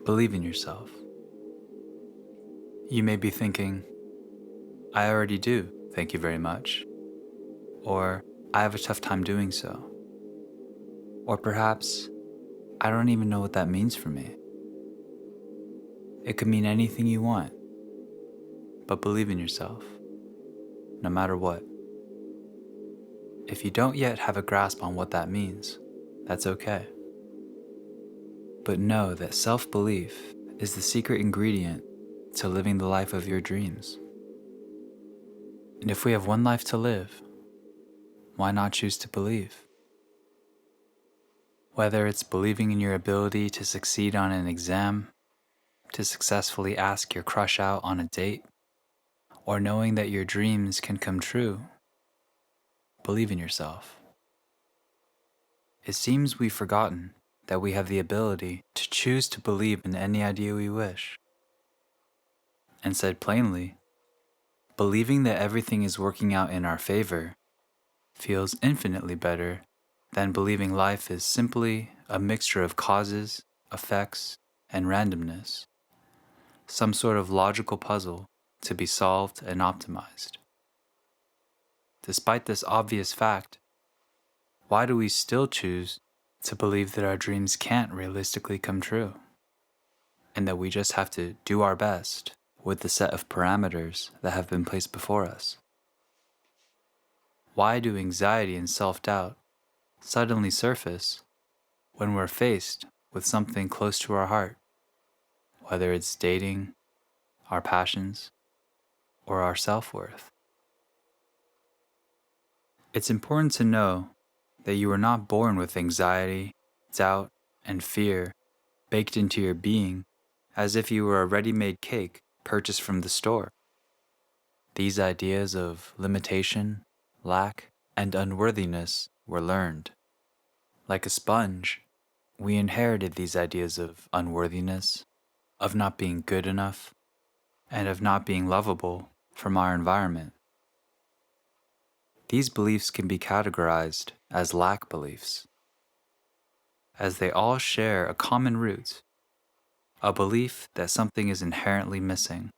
Believe in yourself. You may be thinking, I already do, thank you very much. Or, I have a tough time doing so. Or perhaps, I don't even know what that means for me. It could mean anything you want, but believe in yourself, no matter what. If you don't yet have a grasp on what that means, that's okay. But know that self-belief is the secret ingredient to living the life of your dreams. And if we have one life to live, why not choose to believe? Whether it's believing in your ability to succeed on an exam, to successfully ask your crush out on a date, or knowing that your dreams can come true, believe in yourself. It seems we've forgotten that we have the ability to choose to believe in any idea we wish. And said plainly, believing that everything is working out in our favor feels infinitely better than believing life is simply a mixture of causes, effects, and randomness, some sort of logical puzzle to be solved and optimized. Despite this obvious fact, why do we still choose to believe that our dreams can't realistically come true, and that we just have to do our best with the set of parameters that have been placed before us? Why do anxiety and self-doubt suddenly surface when we're faced with something close to our heart, whether it's dating, our passions, or our self-worth? It's important to know that you were not born with anxiety, doubt, and fear baked into your being as if you were a ready-made cake purchased from the store. These ideas of limitation, lack, and unworthiness were learned. Like a sponge, we inherited these ideas of unworthiness, of not being good enough, and of not being lovable from our environment. These beliefs can be categorized as lack beliefs, as they all share a common root, a belief that something is inherently missing.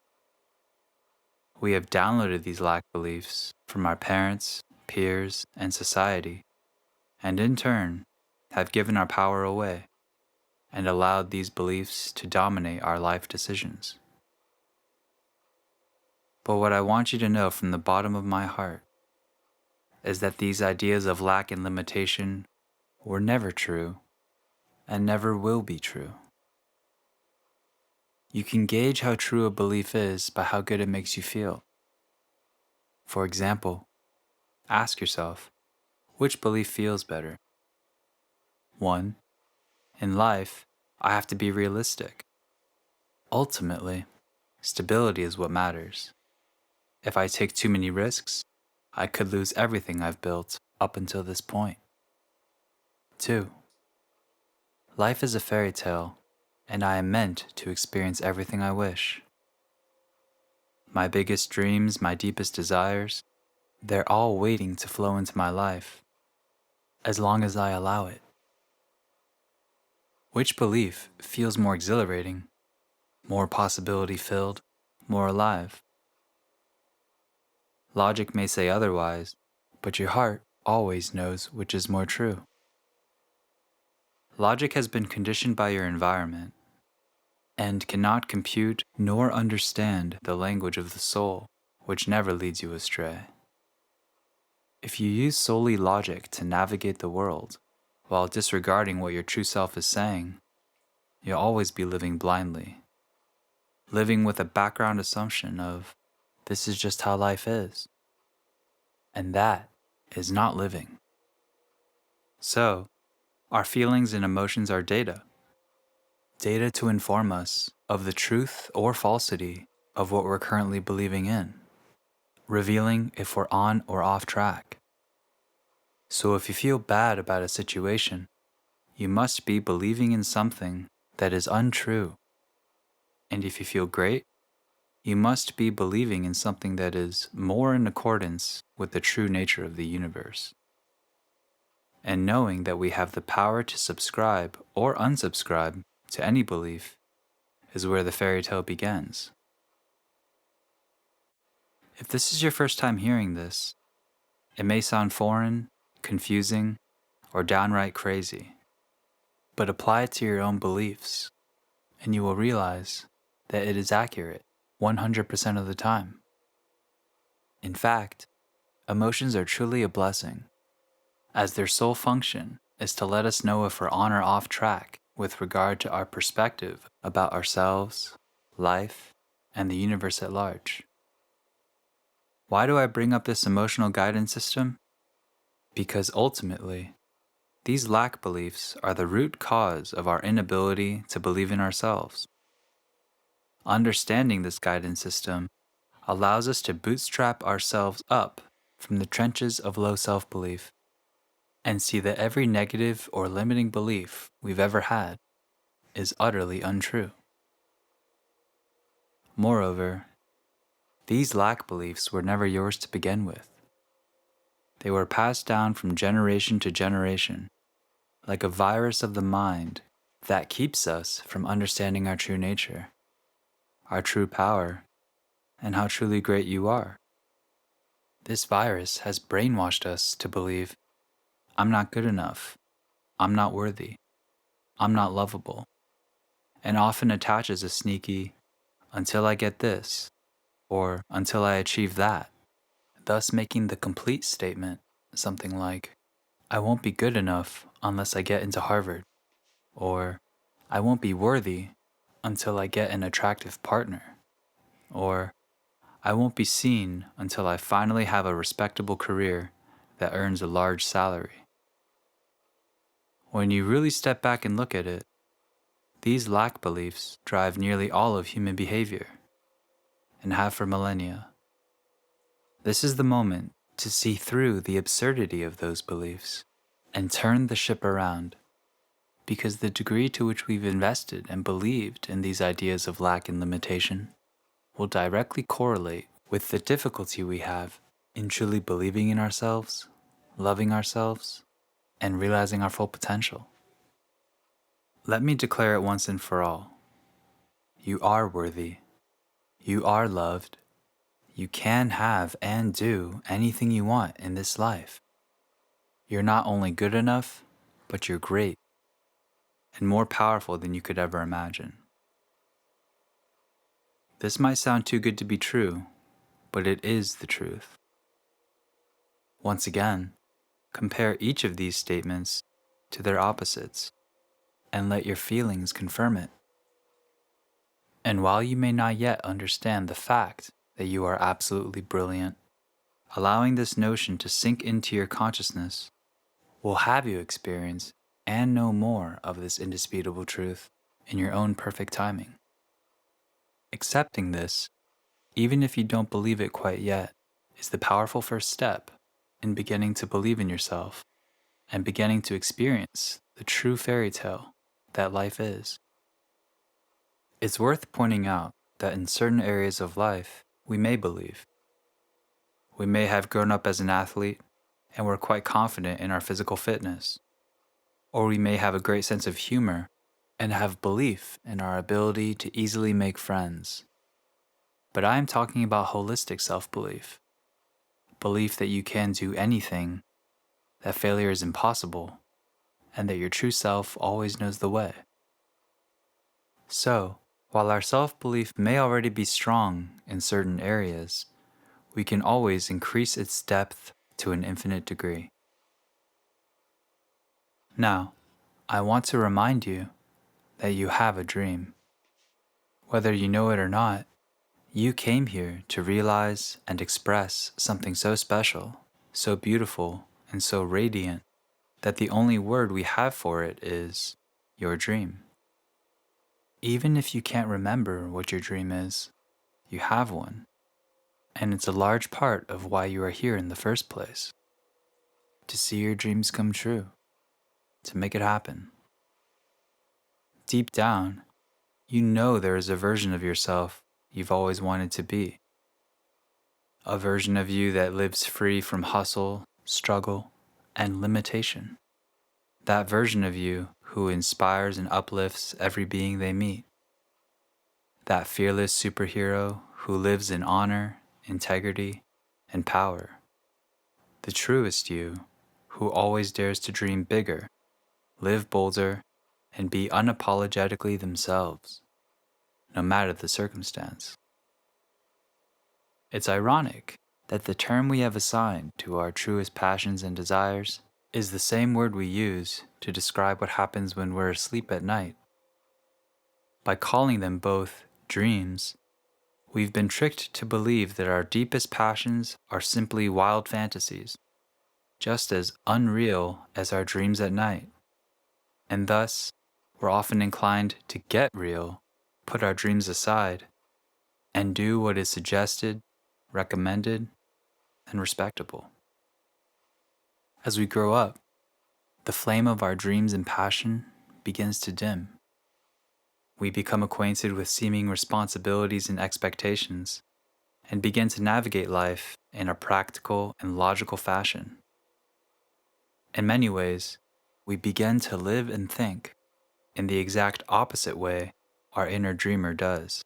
We have downloaded these lack beliefs from our parents, peers, and society, and in turn have given our power away and allowed these beliefs to dominate our life decisions. But what I want you to know from the bottom of my heart is that these ideas of lack and limitation were never true and never will be true. You can gauge how true a belief is by how good it makes you feel. For example, ask yourself, which belief feels better? 1. In life, I have to be realistic. Ultimately, stability is what matters. If I take too many risks, I could lose everything I've built up until this point. 2. Life is a fairy tale, and I am meant to experience everything I wish. My biggest dreams, my deepest desires, they're all waiting to flow into my life, as long as I allow it. Which belief feels more exhilarating, more possibility-filled, more alive? Logic may say otherwise, but your heart always knows which is more true. Logic has been conditioned by your environment and cannot compute nor understand the language of the soul, which never leads you astray. If you use solely logic to navigate the world, while disregarding what your true self is saying, you'll always be living blindly, living with a background assumption of, this is just how life is. And that is not living. So, our feelings and emotions are data. Data to inform us of the truth or falsity of what we're currently believing in, revealing if we're on or off track. So if you feel bad about a situation, you must be believing in something that is untrue. And if you feel great, you must be believing in something that is more in accordance with the true nature of the universe. And knowing that we have the power to subscribe or unsubscribe to any belief is where the fairy tale begins. If this is your first time hearing this, it may sound foreign, confusing, or downright crazy. But apply it to your own beliefs, and you will realize that it is accurate 100% of the time. In fact, emotions are truly a blessing, as their sole function is to let us know if we're on or off track with regard to our perspective about ourselves, life, and the universe at large. Why do I bring up this emotional guidance system? Because ultimately, these lack beliefs are the root cause of our inability to believe in ourselves. Understanding this guidance system allows us to bootstrap ourselves up from the trenches of low self-belief and see that every negative or limiting belief we've ever had is utterly untrue. Moreover, these lack beliefs were never yours to begin with. They were passed down from generation to generation, like a virus of the mind that keeps us from understanding our true nature, our true power, and how truly great you are. This virus has brainwashed us to believe, I'm not good enough, I'm not worthy, I'm not lovable, and often attaches a sneaky, until I get this, or until I achieve that, thus making the complete statement something like, I won't be good enough unless I get into Harvard, or I won't be worthy until I get an attractive partner, or I won't be seen until I finally have a respectable career that earns a large salary. When you really step back and look at it, these lack beliefs drive nearly all of human behavior, and have for millennia. This is the moment to see through the absurdity of those beliefs and turn the ship around, because the degree to which we've invested and believed in these ideas of lack and limitation will directly correlate with the difficulty we have in truly believing in ourselves, loving ourselves, and realizing our full potential. Let me declare it once and for all. You are worthy. You are loved. You can have and do anything you want in this life. You're not only good enough, but you're great and more powerful than you could ever imagine. This might sound too good to be true, but it is the truth. Once again, compare each of these statements to their opposites and let your feelings confirm it. And while you may not yet understand the fact that you are absolutely brilliant, allowing this notion to sink into your consciousness will have you experience and know more of this indisputable truth in your own perfect timing. Accepting this, even if you don't believe it quite yet, is the powerful first step in beginning to believe in yourself and beginning to experience the true fairy tale that life is. It's worth pointing out that in certain areas of life, we may believe. We may have grown up as an athlete and we're quite confident in our physical fitness. Or we may have a great sense of humor and have belief in our ability to easily make friends. But I am talking about holistic self-belief. Belief that you can do anything, that failure is impossible, and that your true self always knows the way. So, while our self-belief may already be strong in certain areas, we can always increase its depth to an infinite degree. Now, I want to remind you that you have a dream. Whether you know it or not, you came here to realize and express something so special, so beautiful, and so radiant that the only word we have for it is your dream. Even if you can't remember what your dream is, you have one, and it's a large part of why you are here in the first place. To see your dreams come true, to make it happen. Deep down, you know there is a version of yourself you've always wanted to be. A version of you that lives free from hustle, struggle, and limitation. That version of you who inspires and uplifts every being they meet. that fearless superhero who lives in honor, integrity, and power. The truest you, who always dares to dream bigger, live bolder, and be unapologetically themselves, no matter the circumstance. It's ironic that the term we have assigned to our truest passions and desires is the same word we use to describe what happens when we're asleep at night. By calling them both dreams, we've been tricked to believe that our deepest passions are simply wild fantasies, just as unreal as our dreams at night. And thus, we're often inclined to get real, put our dreams aside, and do what is suggested, recommended, and respectable. As we grow up, the flame of our dreams and passion begins to dim. We become acquainted with seeming responsibilities and expectations, and begin to navigate life in a practical and logical fashion. In many ways, we begin to live and think in the exact opposite way our inner dreamer does,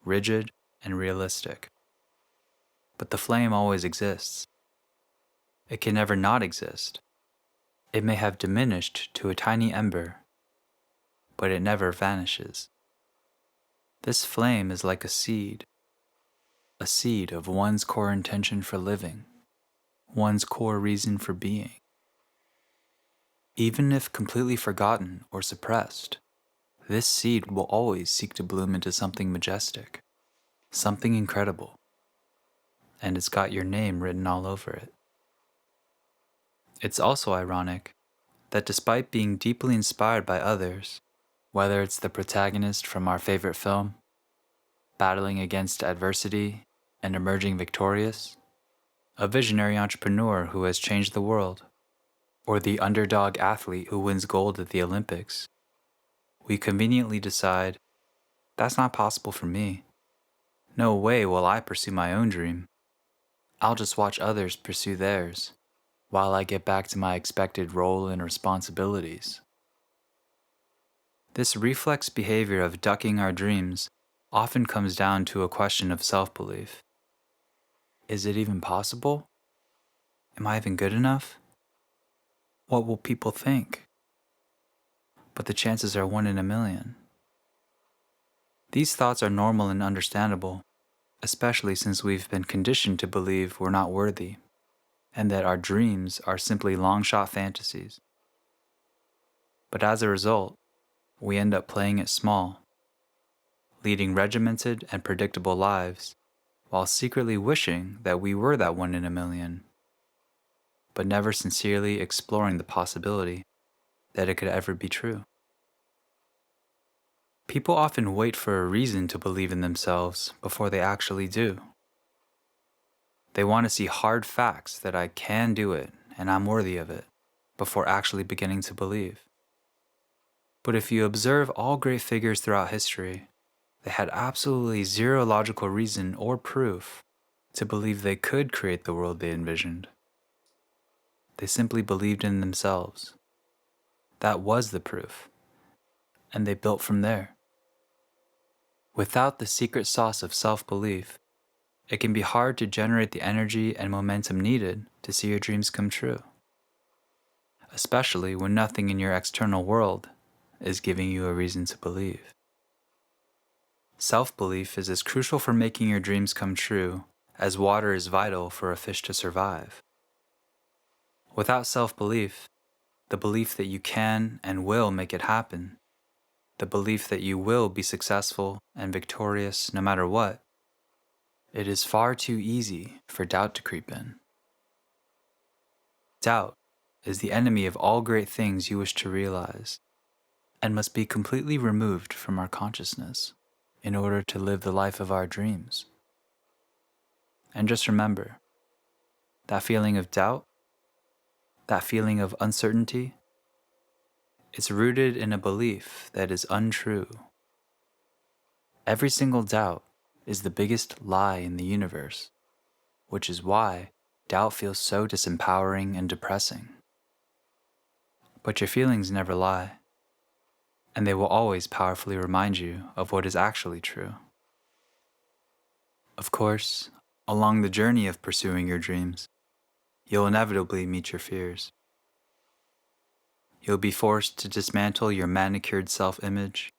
rigid and realistic. But the flame always exists. It can never not exist. It may have diminished to a tiny ember, but it never vanishes. This flame is like a seed of one's core intention for living, one's core reason for being. Even if completely forgotten or suppressed, this seed will always seek to bloom into something majestic, something incredible, and it's got your name written all over it. It's also ironic that despite being deeply inspired by others, whether it's the protagonist from our favorite film, battling against adversity and emerging victorious, a visionary entrepreneur who has changed the world, or the underdog athlete who wins gold at the Olympics, we conveniently decide, that's not possible for me. No way will I pursue my own dream. I'll just watch others pursue theirs, while I get back to my expected role and responsibilities. This reflex behavior of ducking our dreams often comes down to a question of self-belief. Is it even possible? Am I even good enough? What will people think? But the chances are 1 in a million. These thoughts are normal and understandable, especially since we've been conditioned to believe we're not worthy, and that our dreams are simply long-shot fantasies. But as a result, we end up playing it small, leading regimented and predictable lives, while secretly wishing that we were that 1 in a million, but never sincerely exploring the possibility that it could ever be true. People often wait for a reason to believe in themselves before they actually do. They want to see hard facts that I can do it and I'm worthy of it before actually beginning to believe. But if you observe all great figures throughout history, they had absolutely zero logical reason or proof to believe they could create the world they envisioned. They simply believed in themselves. That was the proof, and they built from there. Without the secret sauce of self-belief, it can be hard to generate the energy and momentum needed to see your dreams come true, especially when nothing in your external world is giving you a reason to believe. Self-belief is as crucial for making your dreams come true as water is vital for a fish to survive. Without self-belief, the belief that you can and will make it happen, the belief that you will be successful and victorious no matter what, it is far too easy for doubt to creep in. Doubt is the enemy of all great things you wish to realize, and must be completely removed from our consciousness in order to live the life of our dreams. And just remember, that feeling of doubt, that feeling of uncertainty, it's rooted in a belief that is untrue. Every single doubt is the biggest lie in the universe, which is why doubt feels so disempowering and depressing. But your feelings never lie. and they will always powerfully remind you of what is actually true. Of course, along the journey of pursuing your dreams, you'll inevitably meet your fears. You'll be forced to dismantle your manicured self-image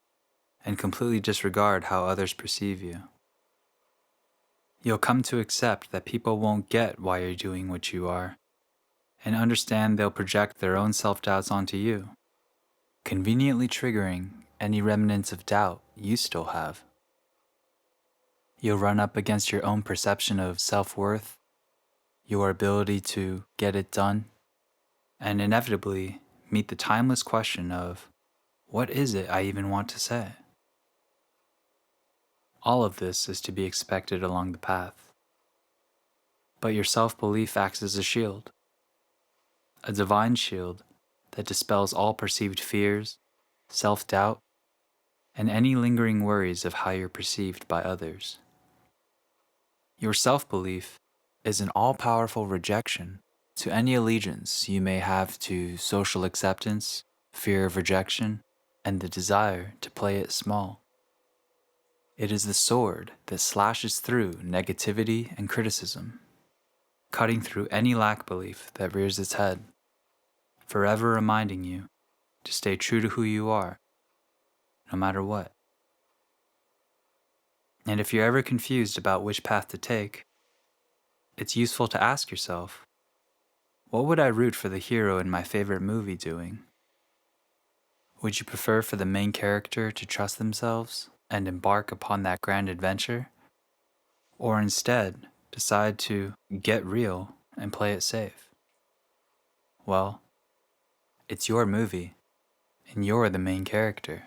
and completely disregard how others perceive you. You'll come to accept that people won't get why you're doing what you are, and understand they'll project their own self-doubts onto you, conveniently triggering any remnants of doubt you still have. You'll run up against your own perception of self-worth, your ability to get it done, and inevitably meet the timeless question of, what is it I even want to say? All of this is to be expected along the path. But your self-belief acts as a shield, a divine shield that dispels all perceived fears, self-doubt, and any lingering worries of how you're perceived by others. Your self-belief is an all-powerful rejection to any allegiance you may have to social acceptance, fear of rejection, and the desire to play it small. It is the sword that slashes through negativity and criticism, cutting through any lack belief that rears its head, forever reminding you to stay true to who you are, no matter what. And if you're ever confused about which path to take, it's useful to ask yourself, what would I root for the hero in my favorite movie doing? Would you prefer for the main character to trust themselves and embark upon that grand adventure? Or instead, decide to get real and play it safe? Well, it's your movie, and you're the main character.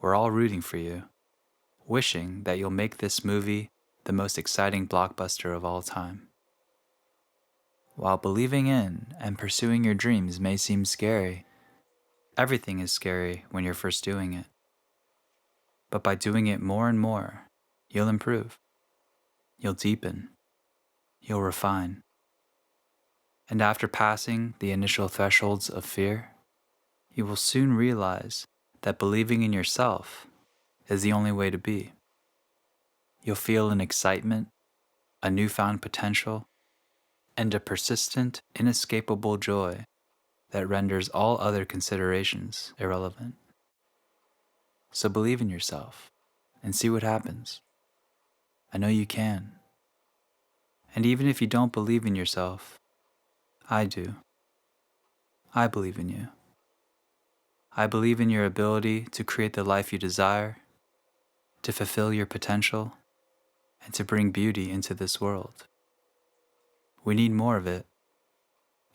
We're all rooting for you, wishing that you'll make this movie the most exciting blockbuster of all time. While believing in and pursuing your dreams may seem scary, everything is scary when you're first doing it. But by doing it more and more, you'll improve. You'll deepen. You'll refine. And after passing the initial thresholds of fear, you will soon realize that believing in yourself is the only way to be. You'll feel an excitement, a newfound potential, and a persistent, inescapable joy that renders all other considerations irrelevant. So believe in yourself and see what happens. I know you can. And even if you don't believe in yourself, I do. I believe in you. I believe in your ability to create the life you desire, to fulfill your potential, and to bring beauty into this world. We need more of it,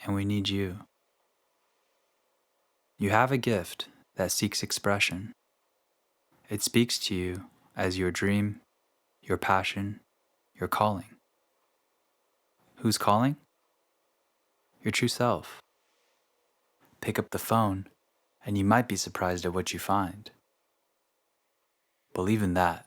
and we need you. You have a gift that seeks expression. It speaks to you as your dream, your passion, your calling. Who's calling? Your true self. Pick up the phone, and you might be surprised at what you find. Believe in that.